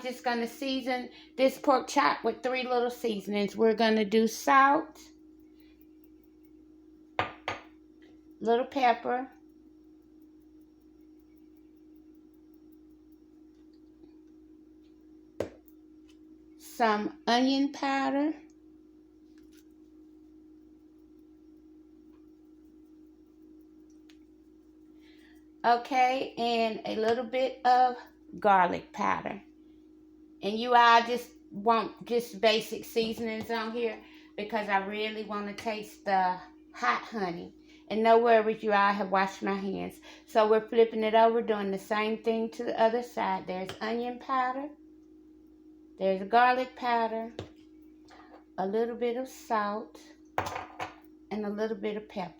I'm just going to season this pork chop with 3 little seasonings. We're going to do salt, little pepper, some onion powder, okay, and a little bit of garlic powder. And you all just want just basic seasonings on here because I really want to taste the hot honey. And no worries, you all have washed my hands. So we're flipping it over, doing the same thing to the other side. There's onion powder, there's garlic powder, a little bit of salt, and a little bit of pepper.